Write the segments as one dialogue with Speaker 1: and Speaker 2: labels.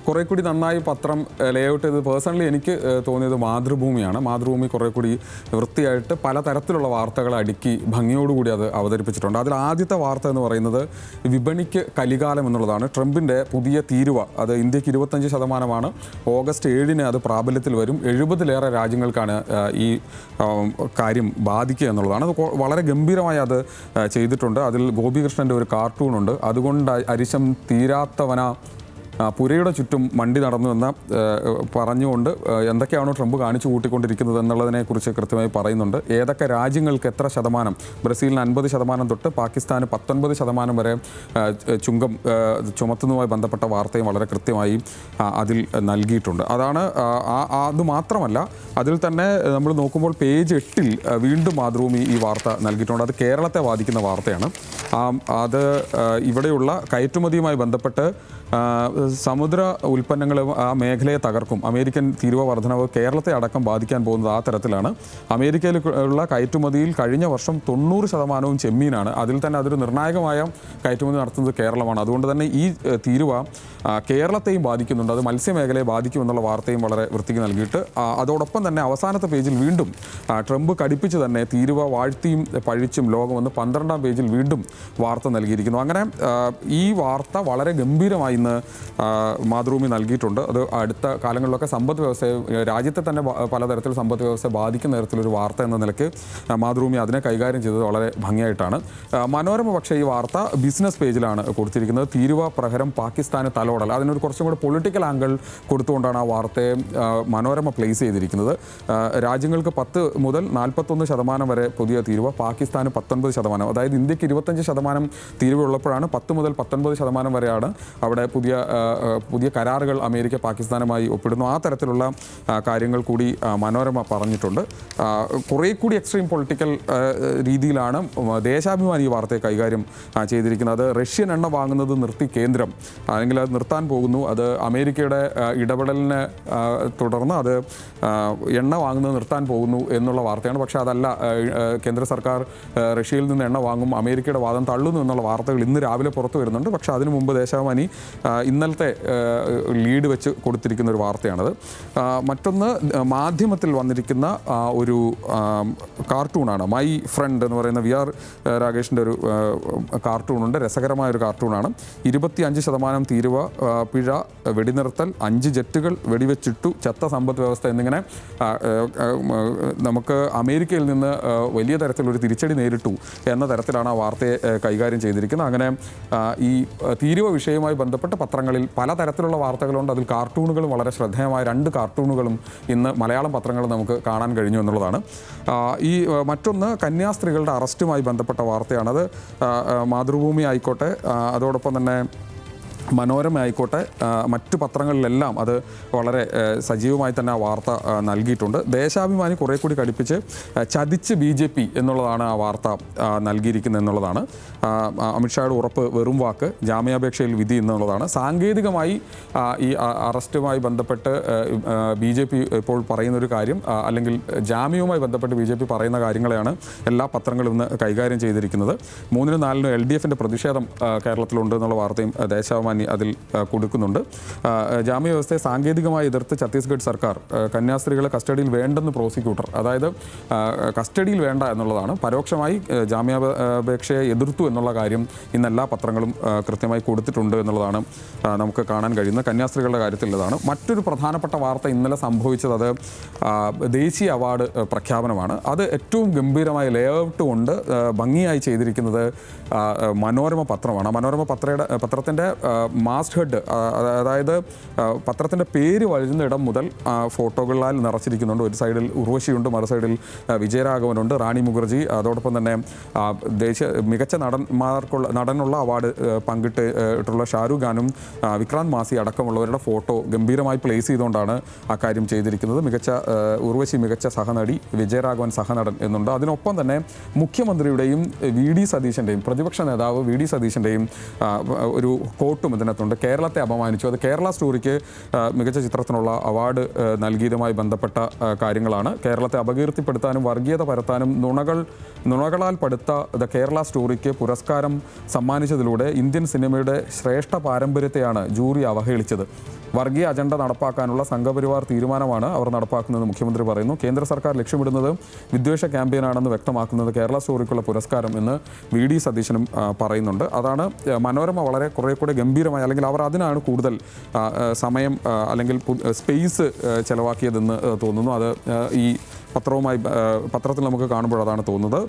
Speaker 1: കുറേ കൂടി നന്നായി പത്രം ലേഔട്ട് ചെയ്ത് പേഴ്സണലി എനിക്ക് തോന്നിയത് മാതൃഭൂമിയാണ്. മാതൃഭൂമി കുറേ കൂടി വൃത്തിയായിട്ട് പലതരത്തിലുള്ള വാർത്തകൾ അടുക്കി ഭംഗിയോടുകൂടി അത് അവതരിപ്പിച്ചിട്ടുണ്ട്. അതിൽ ആദ്യത്തെ വാർത്ത എന്ന് പറയുന്നത് വിപണിക്ക് കലികാലം എന്നുള്ളതാണ്. ട്രംപിൻ്റെ പുതിയ തീരുവ അത് ഇന്ത്യക്ക് 25%, ഓഗസ്റ്റ് 7-ന് അത് പ്രാബല്യത്തിൽ വരും. 70-ലേറെ രാജ്യങ്ങൾക്കാണ് ഈ കാര്യം ബാധിക്കുക എന്നുള്ളതാണ്. അത് വളരെ ഗംഭീരമായി അത് ചെയ്തിട്ടുണ്ട്. അതിൽ ഗോപികൃഷ്ണൻ്റെ ഒരു കാർട്ടൂണുണ്ട്. അതുകൊണ്ട് അരിശം തീരാത്തവന പുരയുടെ ചുറ്റും മണ്ടി നടന്നു എന്ന് പറഞ്ഞുകൊണ്ട് എന്തൊക്കെയാണോ ട്രംപ് കാണിച്ചു കൂട്ടിക്കൊണ്ടിരിക്കുന്നത് എന്നുള്ളതിനെക്കുറിച്ച് കൃത്യമായി പറയുന്നുണ്ട്. ഏതൊക്കെ രാജ്യങ്ങൾക്ക് എത്ര ശതമാനം, ബ്രസീലിന് 50% തൊട്ട് പാകിസ്ഥാന് 19% വരെ ചുങ്കം ചുമത്തുന്നതുമായി ബന്ധപ്പെട്ട വാർത്തയും വളരെ കൃത്യമായി അതിൽ നൽകിയിട്ടുണ്ട്. അതാണ് അതുമാത്രമല്ല, അതിൽ തന്നെ നമ്മൾ നോക്കുമ്പോൾ പേജ് 8-ൽ വീണ്ടും മാതൃഭൂമി ഈ വാർത്ത നൽകിയിട്ടുണ്ട്. അത് കേരളത്തെ ബാധിക്കുന്ന വാർത്തയാണ്. അത് ഇവിടെയുള്ള കയറ്റുമതിയുമായി ബന്ധപ്പെട്ട് സമുദ്ര ഉൽപ്പന്നങ്ങൾ ആ മേഖലയെ തകർക്കും. അമേരിക്കൻ തീരുവ വർധനവ് കേരളത്തെ അടക്കം ബാധിക്കാൻ പോകുന്നത് ആ തരത്തിലാണ്. അമേരിക്കയിലുള്ള കയറ്റുമതിയിൽ കഴിഞ്ഞ വർഷം 90% ചെമ്മീനാണ്. അതിൽ തന്നെ അതൊരു നിർണായകമായ കയറ്റുമതി നടത്തുന്നത് കേരളമാണ്. അതുകൊണ്ട് തന്നെ ഈ തീരുവ കേരളത്തെയും ബാധിക്കുന്നുണ്ട്. അത് മത്സ്യമേഖലയെ ബാധിക്കുമെന്നുള്ള വാർത്തയും വളരെ വൃത്തിക്ക് നൽകിയിട്ട് അതോടൊപ്പം തന്നെ അവസാനത്തെ പേജിൽ വീണ്ടും ട്രംപ് കടുപ്പിച്ച് തന്നെ തീരുവ വാഴ്ത്തിയും പഴിച്ചും ലോകമെന്ന് 12-ാം പേജിൽ വീണ്ടും വാർത്ത നൽകിയിരിക്കുന്നു. അങ്ങനെ ഈ വാർത്ത വളരെ ഗംഭീരമായി ഇന്ന് മാതൃഭൂമി നൽകിയിട്ടുണ്ട്. അത് അടുത്ത കാലങ്ങളിലൊക്കെ സമ്പദ് വ്യവസ്ഥയെ, രാജ്യത്തെ തന്നെ പലതരത്തിൽ സമ്പദ് വ്യവസ്ഥയെ ബാധിക്കുന്ന തരത്തിലൊരു വാർത്ത എന്ന നിലയ്ക്ക് മാതൃഭൂമി അതിനെ കൈകാര്യം ചെയ്തത് വളരെ ഭംഗിയായിട്ടാണ്. മനോരമ പക്ഷേ ഈ വാർത്ത ബിസിനസ് പേജിലാണ് കൊടുത്തിരിക്കുന്നത്. തീരുവ പ്രഹരം പാകിസ്ഥാന് തലോടൽ. അതിനൊരു കുറച്ചും കൂടെ പൊളിറ്റിക്കൽ ആംഗിൾ കൊടുത്തുകൊണ്ടാണ് ആ വാർത്തയെ മനോരമ പ്ലേസ് ചെയ്തിരിക്കുന്നത്. രാജ്യങ്ങൾക്ക് 10 മുതൽ 41% വരെ പുതിയ തീരുവ, പാകിസ്ഥാന് 19%. അതായത് ഇന്ത്യക്ക് 25% തീരുവ ഉള്ളപ്പോഴാണ് 10 മുതൽ 19% വരെയാണ് അവിടെ പുതിയ കരാറുകൾ അമേരിക്ക പാകിസ്ഥാനുമായി ഒപ്പിടുന്നു. ആ തരത്തിലുള്ള കാര്യങ്ങൾ കൂടി മനോരമ പറഞ്ഞിട്ടുണ്ട്. കുറേ കൂടി എക്സ്ട്രീം പൊളിറ്റിക്കൽ രീതിയിലാണ് ദേശാഭിമാനി ഈ വാർത്തയെ കൈകാര്യം ചെയ്തിരിക്കുന്നത്. അത് റഷ്യൻ എണ്ണ വാങ്ങുന്നത് നിർത്തി കേന്ദ്രം, അല്ലെങ്കിൽ അത് നിർത്താൻ പോകുന്നു. അത് അമേരിക്കയുടെ ഇടപെടലിനെ തുടർന്ന് അത് എണ്ണ വാങ്ങുന്നത് നിർത്താൻ പോകുന്നു എന്നുള്ള വാർത്തയാണ്. പക്ഷേ അതല്ല, കേന്ദ്ര സർക്കാർ റഷ്യയിൽ നിന്ന് എണ്ണ വാങ്ങും, അമേരിക്കയുടെ വാദം തള്ളുന്നു എന്നുള്ള വാർത്തകൾ ഇന്ന് രാവിലെ പുറത്തു വരുന്നുണ്ട്. പക്ഷേ അതിനു മുമ്പ് ദേശാഭിമാനി ഇന്നലത്തെ ലീഡ് വെച്ച് കൊടുത്തിരിക്കുന്ന ഒരു വാർത്തയാണത്. മറ്റൊന്ന് മാധ്യമത്തിൽ വന്നിരിക്കുന്ന ഒരു കാർട്ടൂണാണ്. മൈ ഫ്രണ്ട് എന്ന് പറയുന്ന VR രാകേഷിൻ്റെ ഒരു കാർട്ടൂണുണ്ട്. രസകരമായൊരു കാർട്ടൂണാണ്. 25% തീരുവ, പിഴ, വെടിനിർത്തൽ, 5 ജെറ്റുകൾ വെടിവെച്ചിട്ടു, ചത്ത സമ്പദ് വ്യവസ്ഥ എന്നിങ്ങനെ നമുക്ക് അമേരിക്കയിൽ നിന്ന് വലിയ തരത്തിലൊരു തിരിച്ചടി നേരിട്ടു എന്ന തരത്തിലാണ് ആ വാർത്തയെ കൈകാര്യം ചെയ്തിരിക്കുന്നത്. അങ്ങനെ ഈ തീരുവ വിഷയവുമായി ബന്ധപ്പെട്ട് പത്രങ്ങളിൽ പലതരത്തിലുള്ള വാർത്തകളുണ്ട്. അതിൽ കാർട്ടൂണുകളും വളരെ ശ്രദ്ധേയമായ 2 കാർട്ടൂണുകളും ഇന്ന് മലയാളം പത്രങ്ങളിൽ നമുക്ക് കാണാൻ കഴിഞ്ഞു എന്നുള്ളതാണ്. ഈ മറ്റൊന്ന് കന്യാസ്ത്രീകളുടെ അറസ്റ്റുമായി ബന്ധപ്പെട്ട വാർത്തയാണത്. മാതൃഭൂമി ആയിക്കോട്ടെ, അതോടൊപ്പം തന്നെ മനോരമ ആയിക്കോട്ടെ, മറ്റു പത്രങ്ങളിലെല്ലാം അത് വളരെ സജീവമായി തന്നെ ആ വാർത്ത നൽകിയിട്ടുണ്ട്. ദേശാഭിമാനി കുറേ കൂടി കടുപ്പിച്ച് ചതിച്ച് BJP എന്നുള്ളതാണ് ആ വാർത്ത നൽകിയിരിക്കുന്നത് എന്നുള്ളതാണ്. അമിത്ഷായുടെ ഉറപ്പ് വെറും വാക്ക്, ജാമ്യാപേക്ഷയിൽ വിധി എന്നുള്ളതാണ്. സാങ്കേതികമായി ഈ അറസ്റ്റുമായി ബന്ധപ്പെട്ട് BJP ഇപ്പോൾ പറയുന്നൊരു കാര്യം, അല്ലെങ്കിൽ ജാമ്യവുമായി ബന്ധപ്പെട്ട് BJP പറയുന്ന കാര്യങ്ങളെയാണ് എല്ലാ പത്രങ്ങളും ഇന്ന് കൈകാര്യം ചെയ്തിരിക്കുന്നത്. 3-നും 4-നും LDFൻ്റെ പ്രതിഷേധം കേരളത്തിലുണ്ട് എന്നുള്ള വാർത്തയും ദേശാഭിമാനി അതിൽ കൊടുക്കുന്നുണ്ട്. ജാമ്യ വ്യവസ്ഥയെ സാങ്കേതികമായി എതിർത്ത് ഛത്തീസ്ഗഡ് സർക്കാർ കന്യാസ്ത്രീകളെ കസ്റ്റഡിയിൽ വേണ്ടെന്ന് പ്രോസിക്യൂട്ടർ, അതായത് കസ്റ്റഡിയിൽ വേണ്ട എന്നുള്ളതാണ്. പരോക്ഷമായി ജാമ്യാപേക്ഷയെ എതിർത്തു എന്നുള്ള കാര്യം ഇന്ന് എല്ലാ പത്രങ്ങളും കൃത്യമായി കൊടുത്തിട്ടുണ്ട് എന്നുള്ളതാണ് നമുക്ക് കാണാൻ കഴിയുന്നത്. കന്യാസ്ത്രീകളുടെ കാര്യത്തിലുള്ളതാണ്. മറ്റൊരു പ്രധാനപ്പെട്ട വാർത്ത ഇന്നലെ സംഭവിച്ചത് അത് ദേശീയ അവാർഡ് പ്രഖ്യാപനമാണ്. അത് ഏറ്റവും ഗംഭീരമായ ലേഔട്ട് കൊണ്ട് ഭംഗിയായി ചെയ്തിരിക്കുന്നത് മനോരമ പത്രമാണ്. മനോരമ പത്രത്തിൻ്റെ മാസ്റ്റ് ഹെഡ്, അതായത് പത്രത്തിൻ്റെ പേര് വരുന്ന ഇടം മുതൽ ഫോട്ടോകളാൽ നിറച്ചിരിക്കുന്നുണ്ട്. ഒരു സൈഡിൽ ഉർവശിയുണ്ട്, മറു സൈഡിൽ വിജയരാഘവനുണ്ട്, റാണി മുഖർജി, അതോടൊപ്പം തന്നെ മികച്ച നടനുള്ള അവാർഡ് പങ്കിട്ടിട്ടുള്ള ഷാരൂഖ് ഖാനും വിക്രാന്ത് മാസി അടക്കമുള്ളവരുടെ ഫോട്ടോ ഗംഭീരമായി പ്ലേസ് ചെയ്തുകൊണ്ടാണ് ആ കാര്യം ചെയ്തിരിക്കുന്നത്. ഉർവശി മികച്ച സഹനടി, വിജയരാഘവൻ സഹനടൻ എന്നുണ്ട്. അതിനൊപ്പം തന്നെ മുഖ്യമന്ത്രിയുടെയും VD സതീശൻ്റെയും, പ്രതിപക്ഷ നേതാവ് VD സതീശൻ്റെയും ഒരു കോട്ടും ഇതിനകത്തുണ്ട്. കേരളത്തെ അപമാനിച്ചു. അത് കേരള സ്റ്റോറിക്ക് മികച്ച ചിത്രത്തിനുള്ള അവാർഡ് നൽകിയതുമായി ബന്ധപ്പെട്ട കാര്യങ്ങളാണ്. കേരളത്തെ അപകീർത്തിപ്പെടുത്താനും വർഗീയത പരത്താനും നുണകളാൽ പടുത്ത ദ കേരള സ്റ്റോറിക്ക് പുരസ്കാരം സമ്മാനിച്ചതിലൂടെ ഇന്ത്യൻ സിനിമയുടെ ശ്രേഷ്ഠ പാരമ്പര്യത്തെയാണ് ജൂറി അവഹേളിച്ചത്. വർഗീയ അജണ്ട നടപ്പാക്കാനുള്ള സംഘപരിവാർ തീരുമാനമാണ് അവർ നടപ്പാക്കുന്നതെന്ന് മുഖ്യമന്ത്രി പറയുന്നു. കേന്ദ്ര സർക്കാർ ലക്ഷ്യമിടുന്നത് വിദ്വേഷ ക്യാമ്പയിനാണെന്ന് വ്യക്തമാക്കുന്നത് കേരള സ്റ്റോറിക്കുള്ള പുരസ്കാരം എന്ന് VD സതീശനും പറയുന്നുണ്ട്. അതാണ് മനോരമ കുറേ കൂടെ ഗംഭീരമായി, അല്ലെങ്കിൽ അവർ അതിനാണ് കൂടുതൽ സമയം അല്ലെങ്കിൽ സ്പേസ് ചെലവാക്കിയതെന്ന് തോന്നുന്നു. അത് ഈ പത്രത്തിൽ നമുക്ക് കാണുമ്പോൾ അതാണ് തോന്നുന്നത്.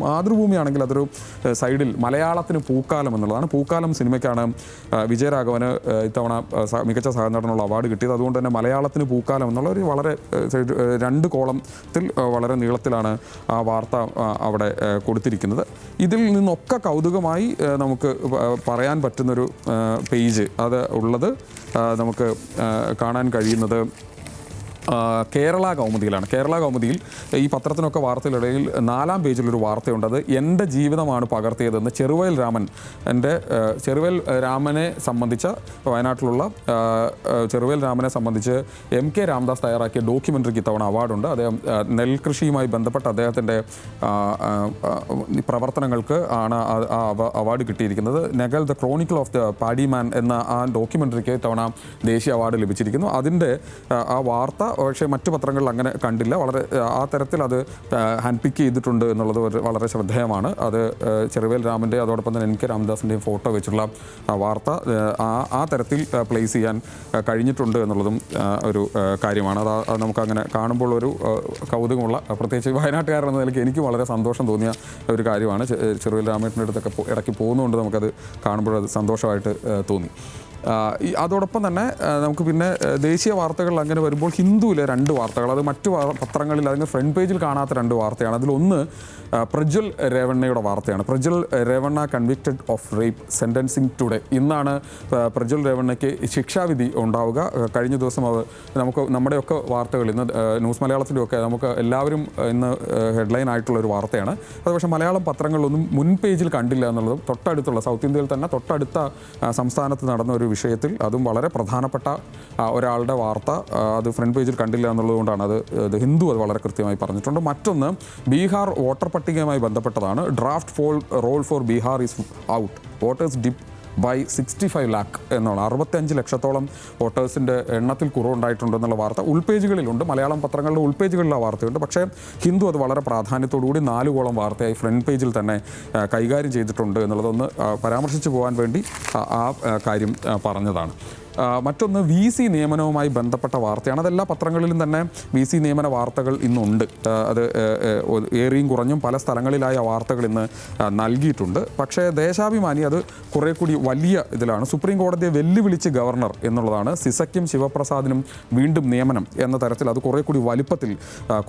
Speaker 1: മാതൃഭൂമിയാണെങ്കിൽ അതൊരു സൈഡിൽ മലയാളത്തിന് പൂക്കാലം എന്നുള്ളതാണ്. പൂക്കാലം സിനിമയ്ക്കാണ് വിജയരാഘവന് ഇത്തവണ മികച്ച സഹനടനുള്ള അവാർഡ് കിട്ടിയത്. അതുകൊണ്ട് തന്നെ മലയാളത്തിന് പൂക്കാലം എന്നുള്ള ഒരു വളരെ 2 കോളത്തിൽ വളരെ നീളത്തിലാണ് ആ വാർത്ത അവിടെ കൊടുത്തിരിക്കുന്നത്. ഇതിൽ നിന്നൊക്കെ കൗതുകമായി നമുക്ക് പറയാൻ പറ്റുന്നൊരു പേജ് അത് ഉള്ളത് നമുക്ക് കാണാൻ കഴിയുന്നത് കേരള കൗമുദിയിലാണ്. കേരള കൗമുദിയിൽ ഈ പത്രത്തിനൊക്കെ വാർത്തയിലിടയിൽ 4-ാം പേജിലൊരു വാർത്തയുണ്ട്. അത് എൻ്റെ ജീവിതമാണ് പകർത്തിയതെന്ന് ചെറുവയൽ രാമനെ സംബന്ധിച്ച വയനാട്ടിലുള്ള ചെറുവയൽ രാമനെ സംബന്ധിച്ച് MK രാമദാസ് തയ്യാറാക്കിയ ഡോക്യുമെൻ്ററിക്ക് ഇത്തവണ അവാർഡുണ്ട്. അദ്ദേഹം നെൽകൃഷിയുമായി ബന്ധപ്പെട്ട അദ്ദേഹത്തിൻ്റെ പ്രവർത്തനങ്ങൾക്ക് ആണ് ആ അവാർഡ് കിട്ടിയിരിക്കുന്നത്. Negal the chronicle of the paddy man എന്ന ആ ഡോക്യുമെൻ്ററിക്ക് ഇത്തവണ ദേശീയ അവാർഡ് ലഭിച്ചിരിക്കുന്നു. അതിൻ്റെ ആ വാർത്ത പക്ഷേ മറ്റു പത്രങ്ങളിൽ അങ്ങനെ കണ്ടില്ല. വളരെ ആ തരത്തിൽ അത് ഹാൻഡ് പിക്ക് ചെയ്തിട്ടുണ്ട് എന്നുള്ളത് വളരെ ശ്രദ്ധേയമാണ്. അത് ചെറുവേൽ രാമൻ്റെ അതോടൊപ്പം തന്നെ MK രാമദാസിൻ്റെയും ഫോട്ടോ വെച്ചുള്ള വാർത്ത ആ തരത്തിൽ പ്ലേസ് ചെയ്യാൻ കഴിഞ്ഞിട്ടുണ്ട് എന്നുള്ളതും ഒരു കാര്യമാണ്. അത് നമുക്കങ്ങനെ കാണുമ്പോൾ ഒരു കൗതുകമുള്ള, പ്രത്യേകിച്ച് വയനാട്ടുകാരെന്ന നിലയ്ക്ക് എനിക്ക് വളരെ സന്തോഷം തോന്നിയ ഒരു കാര്യമാണ്. ചെറുവേൽ രാമേട്ടൻ്റെ അടുത്തൊക്കെ ഇടയ്ക്ക് പോകുന്നതുകൊണ്ട് നമുക്കത് കാണുമ്പോൾ അത് സന്തോഷമായിട്ട് തോന്നി. അതോടൊപ്പം തന്നെ നമുക്ക് പിന്നെ ദേശീയ വാർത്തകൾ അങ്ങനെ വരുമ്പോൾ ഹിന്ദുവിലെ 2 വാർത്തകൾ, അത് മറ്റു പത്രങ്ങളിൽ അതിന് ഫ്രണ്ട് പേജിൽ കാണാത്ത 2 വാർത്തയാണ്. അതിലൊന്ന് പ്രജ്വൽ രേവണ്ണയുടെ വാർത്തയാണ്. Prajwal Revanna convicted of rape, sentencing today. ഇന്നാണ് പ്രജ്വൽ രേവണ്ണയ്ക്ക് ശിക്ഷാവിധി ഉണ്ടാവുക. കഴിഞ്ഞ ദിവസം നമ്മുടെയൊക്കെ വാർത്തകൾ ഇന്ന് ന്യൂസ് മലയാളത്തിൻ്റെയൊക്കെ നമുക്ക് എല്ലാവരും ഇന്ന് ഹെഡ്ലൈൻ ആയിട്ടുള്ളൊരു വാർത്തയാണ്. അത് പക്ഷേ മലയാളം പത്രങ്ങളിലൊന്നും മുൻ പേജിൽ കണ്ടില്ല എന്നുള്ളതും തൊട്ടടുത്തുള്ള സൗത്ത് ഇന്ത്യയിൽ തന്നെ തൊട്ടടുത്ത സംസ്ഥാനത്ത് നടന്ന ഒരു വിഷയത്തിൽ അതും വളരെ പ്രധാനപ്പെട്ട ഒരാളുടെ വാർത്ത അത് ഫ്രണ്ട് പേജിൽ കണ്ടില്ല എന്നുള്ളതുകൊണ്ടാണ് അത് ഹിന്ദു അത് വളരെ കൃത്യമായി പറഞ്ഞിട്ടുണ്ട്. മറ്റൊന്ന് ബീഹാർ വോട്ടർ പട്ടികയുമായി ബന്ധപ്പെട്ടതാണ്. Draft roll for Bihar is out, voters dip by 65 lakh എന്നാണ്. 65 ലക്ഷത്തോളം വോട്ടേഴ്സിൻ്റെ എണ്ണത്തിൽ കുറവുണ്ടായിട്ടുണ്ടെന്നുള്ള വാർത്ത ഉൾപേജുകളിലുണ്ട്. മലയാളം പത്രങ്ങളുടെ ഉൾപേജുകളിൽ ആ വാർത്തയുണ്ട്. പക്ഷേ ഹിന്ദു അത് വളരെ പ്രാധാന്യത്തോടുകൂടി 4 കോളം വാർത്തയായി ഫ്രണ്ട് പേജിൽ തന്നെ കൈകാര്യം ചെയ്തിട്ടുണ്ട് എന്നുള്ളതൊന്ന് പരാമർശിച്ചു പോകാൻ വേണ്ടി ആ കാര്യം പറഞ്ഞതാണ്. മറ്റൊന്ന് VC നിയമനവുമായി ബന്ധപ്പെട്ട വാർത്തയാണ്. അതെല്ലാ പത്രങ്ങളിലും തന്നെ VC നിയമന വാർത്തകൾ ഇന്നുണ്ട്. അത് ഏറിയും കുറഞ്ഞും പല സ്ഥലങ്ങളിലായ വാർത്തകൾ ഇന്ന് നൽകിയിട്ടുണ്ട്. പക്ഷേ ദേശാഭിമാനി അത് കുറേ കൂടി വലിയ ഇതിലാണ്. സുപ്രീം കോടതിയെ വെല്ലുവിളിച്ച് ഗവർണർ എന്നുള്ളതാണ്. സിസയ്ക്കും ശിവപ്രസാദിനും വീണ്ടും നിയമനം എന്ന തരത്തിൽ അത് കുറേ കൂടി വലിപ്പത്തിൽ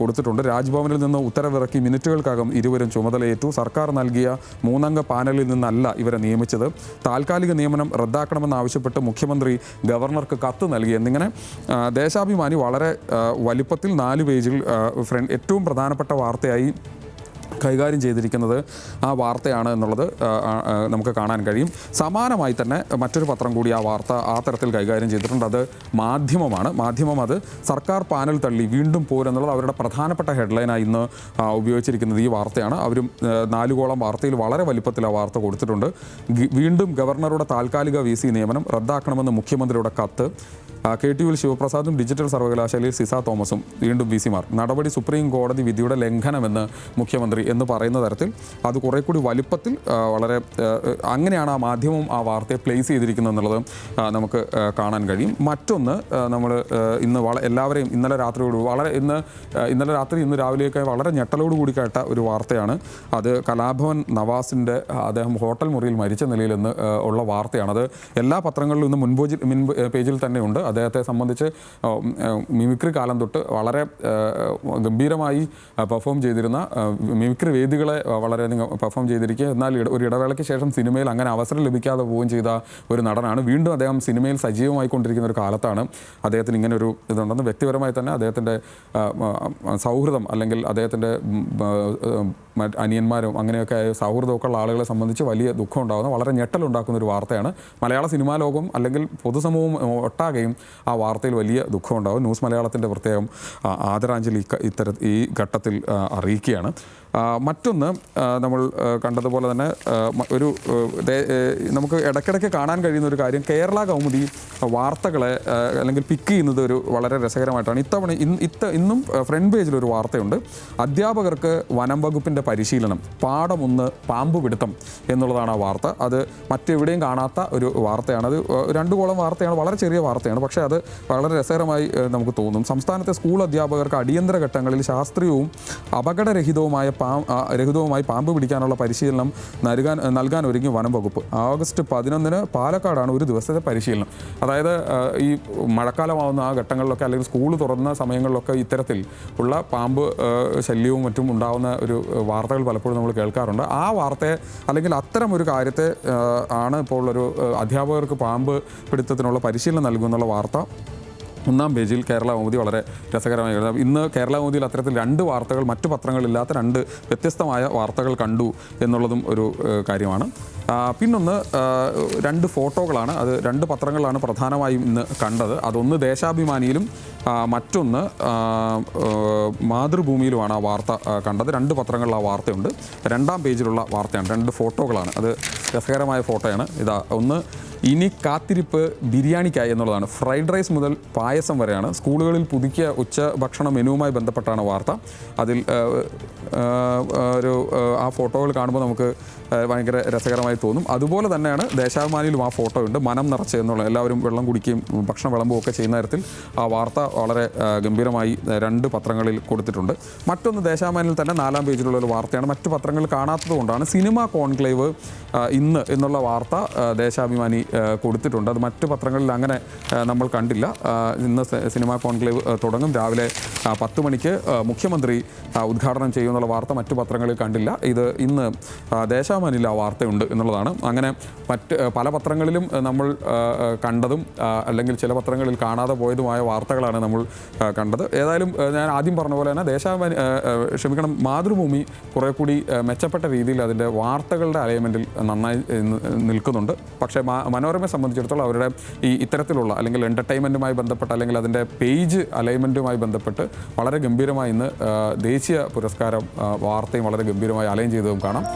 Speaker 1: കൊടുത്തിട്ടുണ്ട്. രാജ്ഭവനിൽ നിന്ന് ഉത്തരവിറക്കി മിനിറ്റുകൾക്കകം ഇരുവരും ചുമതലയേറ്റു. സർക്കാർ നൽകിയ 3-അംഗ പാനലിൽ നിന്നല്ല ഇവരെ നിയമിച്ചത്. താൽക്കാലിക നിയമനം റദ്ദാക്കണമെന്നാവശ്യപ്പെട്ട് മുഖ്യമന്ത്രി ഗവർണർക്ക് കത്ത് നൽകി എന്നിങ്ങനെ ദേശാഭിമാനി വളരെ വലിപ്പത്തിൽ 4 പേജിൽ ഏറ്റവും പ്രധാനപ്പെട്ട വാർത്തയായി കൈകാര്യം ചെയ്തിരിക്കുന്നത് ആ വാർത്തയാണ് എന്നുള്ളത് നമുക്ക് കാണാൻ കഴിയും. സമാനമായി തന്നെ മറ്റൊരു പത്രം കൂടി ആ വാർത്ത ആ തരത്തിൽ കൈകാര്യം ചെയ്തിട്ടുണ്ട്. അത് മാധ്യമമാണ്. മാധ്യമം അത് സർക്കാർ പാനൽ തള്ളി വീണ്ടും പോരെന്നുള്ളത് അവരുടെ പ്രധാനപ്പെട്ട ഹെഡ്ലൈനായി ഇന്ന് ഉപയോഗിച്ചിരിക്കുന്നത് ഈ വാർത്തയാണ്. അവരും 4 കോളം വാർത്തയിൽ വളരെ വലിപ്പത്തിൽ ആ വാർത്ത കൊടുത്തിട്ടുണ്ട്. വീണ്ടും ഗവർണറുടെ താൽക്കാലിക VC നിയമനം റദ്ദാക്കണമെന്ന് മുഖ്യമന്ത്രിയുടെ കത്ത്. KTUവിൽ ശിവപ്രസാദും ഡിജിറ്റൽ സർവകലാശാലയിൽ സിസ തോമസും വീണ്ടും VCമാർ. നടപടി സുപ്രീം കോടതി വിധിയുടെ ലംഘനമെന്ന് മുഖ്യമന്ത്രി എന്ന് പറയുന്ന തരത്തിൽ അത് കുറേ കൂടി വലിപ്പത്തിൽ വളരെ അങ്ങനെയാണ് ആ മാധ്യമം ആ വാർത്തയെ പ്ലേസ് ചെയ്തിരിക്കുന്നത് എന്നുള്ളത് നമുക്ക് കാണാൻ കഴിയും. മറ്റൊന്ന് നമ്മൾ ഇന്ന് എല്ലാവരെയും ഇന്നലെ രാത്രി ഇന്ന് രാവിലെയൊക്കെ വളരെ ഞെട്ടലോടുകൂടി കേട്ട ഒരു വാർത്തയാണ്. അത് കലാഭവൻ നവാസിൻ്റെ അദ്ദേഹം ഹോട്ടൽ മുറിയിൽ മരിച്ച നിലയിൽ ഉള്ള വാർത്തയാണ്. അത് എല്ലാ പത്രങ്ങളിലും ഇന്ന് മുൻ പേജിൽ തന്നെ ഉണ്ട്. അദ്ദേഹത്തെ സംബന്ധിച്ച് മിമിക്രി കാലം തൊട്ട് വളരെ ഗംഭീരമായി പെർഫോം ചെയ്തിരുന്ന മിമിക്രി വേദികളെ വളരെയധികം പെർഫോം ചെയ്തിരിക്കുക. എന്നാൽ ഒരു ഇടവേളയ്ക്ക് ശേഷം സിനിമയിൽ അങ്ങനെ അവസരം ലഭിക്കാതെ പോവുകയും ചെയ്ത ഒരു നടനാണ്. വീണ്ടും അദ്ദേഹം സിനിമയിൽ സജീവമായിക്കൊണ്ടിരിക്കുന്ന ഒരു കാലത്താണ് അദ്ദേഹത്തിന് ഇങ്ങനെ ഒരു ഇതുണ്ടെന്ന് വ്യക്തിപരമായി തന്നെ അദ്ദേഹത്തിൻ്റെ സൗഹൃദം അല്ലെങ്കിൽ അദ്ദേഹത്തിൻ്റെ അനിയന്മാരും അങ്ങനെയൊക്കെ സൗഹൃദമൊക്കെ ഉള്ള ആളുകളെ സംബന്ധിച്ച് വലിയ ദുഃഖം ഉണ്ടാകുന്ന വളരെ ഞെട്ടലുണ്ടാക്കുന്ന ഒരു വാർത്തയാണ്. മലയാള സിനിമാ ലോകം അല്ലെങ്കിൽ പൊതുസമൂഹം ഒട്ടാകെയും ആ വാർത്തയിൽ വലിയ ദുഃഖം ഉണ്ടാകും. ന്യൂസ് മലയാളത്തിൻ്റെ പ്രത്യേകം ആദരാഞ്ജലി ഈ ഘട്ടത്തിൽ അറിയിക്കുകയാണ്. മറ്റൊന്ന് നമ്മൾ കണ്ടതുപോലെ തന്നെ ഒരു നമുക്ക് ഇടയ്ക്കിടയ്ക്ക് കാണാൻ കഴിയുന്ന ഒരു കാര്യം, കേരള കൗമുദി വാർത്തകളെ അല്ലെങ്കിൽ പിക്ക് ചെയ്യുന്നത് ഒരു വളരെ രസകരമായിട്ടാണ്. ഇന്നും ഫ്രണ്ട് പേജിലൊരു വാർത്തയുണ്ട്. അധ്യാപകർക്ക് വനം വകുപ്പിൻ്റെ പരിശീലനം, പാഠം 1 പാമ്പ് പിടുത്തം എന്നുള്ളതാണ് ആ വാർത്ത. അത് മറ്റെവിടെയും കാണാത്ത ഒരു വാർത്തയാണ്. അത് 2 കോളം വാർത്തയാണ്, വളരെ ചെറിയ വാർത്തയാണ്, പക്ഷേ അത് വളരെ രസകരമായി നമുക്ക് തോന്നും. സംസ്ഥാനത്തെ സ്കൂൾ അധ്യാപകർക്ക് അടിയന്തര ഘട്ടങ്ങളിൽ ശാസ്ത്രീയവും അപകടരഹിതവുമായി പാമ്പ് പിടിക്കാനുള്ള പരിശീലനം നൽകാൻ ഒരുങ്ങി വനം വകുപ്പ്. ഓഗസ്റ്റ് 11 പാലക്കാടാണ് ഒരു ദിവസത്തെ പരിശീലനം. അതായത് ഈ മഴക്കാലമാവുന്ന ആ ഘട്ടങ്ങളിലൊക്കെ അല്ലെങ്കിൽ സ്കൂൾ തുറന്ന സമയങ്ങളിലൊക്കെ ഇത്തരത്തിൽ ഉള്ള പാമ്പ് ശല്യവും മറ്റും ഉണ്ടാകുന്ന ഒരു വാർത്തകൾ പലപ്പോഴും നമ്മൾ കേൾക്കാറുണ്ട്. ആ വാർത്തയെ അല്ലെങ്കിൽ അത്തരം ഒരു കാര്യത്തെ ആണ് ഇപ്പോൾ ഒരു അധ്യാപകർക്ക് പാമ്പ് പിടുത്തത്തിനുള്ള പരിശീലനം നൽകുമെന്നുള്ള വാർത്ത 1-ാം പേജിൽ കേരള കൗമുദി വളരെ രസകരമായി എഴുതാം. ഇന്ന് കേരള കൗമുദിയിൽ അത്തരത്തിൽ 2 വാർത്തകൾ മറ്റു പത്രങ്ങളില്ലാത്ത 2 വ്യത്യസ്തമായ വാർത്തകൾ കണ്ടു എന്നുള്ളതും ഒരു കാര്യമാണ്. പിന്നൊന്ന് 2 ഫോട്ടോകളാണ്. അത് 2 പത്രങ്ങളിലാണ് പ്രധാനമായും ഇന്ന് കണ്ടത്. അതൊന്ന് ദേശാഭിമാനിയിലും മറ്റൊന്ന് മാതൃഭൂമിയിലുമാണ് ആ വാർത്ത കണ്ടത്. 2 പത്രങ്ങളിൽ ആ വാർത്തയുണ്ട്. 2-ാം പേജിലുള്ള വാർത്തയാണ്. 2 ഫോട്ടോകളാണ്. അത് രസകരമായ ഫോട്ടോയാണ്. ഒന്ന് ഇനി കാത്തിരിപ്പ് ബിരിയാണിക്കായി എന്നുള്ളതാണ്. ഫ്രൈഡ് റൈസ് മുതൽ പായസം വരെയാണ്. സ്കൂളുകളിൽ പുതുക്കിയ ഉച്ചഭക്ഷണ മെനുവുമായി ബന്ധപ്പെട്ടാണ് വാർത്ത. അതിൽ ആ ഫോട്ടോകൾ കാണുമ്പോൾ നമുക്ക് ഭയങ്കര രസകരമായി തോന്നും. അതുപോലെ തന്നെയാണ് ദേശാഭിമാനിയിലും ആ ഫോട്ടോ ഉണ്ട്. മനം നിറച്ച് എന്നുള്ള, എല്ലാവരും വെള്ളം കുടിക്കുകയും ഭക്ഷണം വിളമ്പുകയും ഒക്കെ ചെയ്യുന്ന തരത്തിൽ ആ വാർത്ത വളരെ ഗംഭീരമായി 2 പത്രങ്ങളിൽ കൊടുത്തിട്ടുണ്ട്. മറ്റൊന്ന് ദേശാഭിമാനിയിൽ തന്നെ 4-ാം പേജിലുള്ള ഒരു വാർത്തയാണ്. മറ്റു പത്രങ്ങൾ കാണാത്തത് കൊണ്ടാണ്. സിനിമ കോൺക്ലേവ് ഇന്ന് എന്നുള്ള വാർത്ത ദേശാഭിമാനി കൊടുത്തിട്ടുണ്ട്. അത് മറ്റു പത്രങ്ങളിൽ അങ്ങനെ നമ്മൾ കണ്ടില്ല. ഇന്ന് സിനിമ കോൺക്ലേവ് തുടങ്ങും. രാവിലെ 10 മണിക്ക് മുഖ്യമന്ത്രി ഉദ്ഘാടനം ചെയ്യുമെന്നുള്ള വാർത്ത മറ്റു പത്രങ്ങളിൽ കണ്ടില്ല. ഇത് ഇന്ന് ദേശാഭിമാനിയിൽ ആ വാർത്തയുണ്ട് എന്നുള്ളതാണ്. അങ്ങനെ മറ്റ് പല പത്രങ്ങളിലും നമ്മൾ കണ്ടതും അല്ലെങ്കിൽ ചില പത്രങ്ങളിൽ കാണാതെ പോയതുമായ വാർത്തകളാണ് നമ്മൾ കണ്ടത്. ഏതായാലും ഞാൻ ആദ്യം പറഞ്ഞ പോലെ തന്നെ മാതൃഭൂമി കുറേ കൂടി മെച്ചപ്പെട്ട രീതിയിൽ അതിൻ്റെ വാർത്തകളുടെ അലൈൻമെൻറ്റിൽ നന്നായി നിൽക്കുന്നുണ്ട്. പക്ഷേ മനോരമയെ സംബന്ധിച്ചിടത്തോളം അവരുടെ ഇത്തരത്തിലുള്ള അല്ലെങ്കിൽ എൻ്റർടൈൻമെൻറ്റുമായി ബന്ധപ്പെട്ട് അല്ലെങ്കിൽ അതിൻ്റെ പേജ് അലൈൻമെൻറ്റുമായി ബന്ധപ്പെട്ട് വളരെ ഗംഭീരമായി ഇന്ന് ദേശീയ പുരസ്കാരം വാർത്തയും വളരെ ഗംഭീരമായി അലൈൻ ചെയ്തതും കാണാം.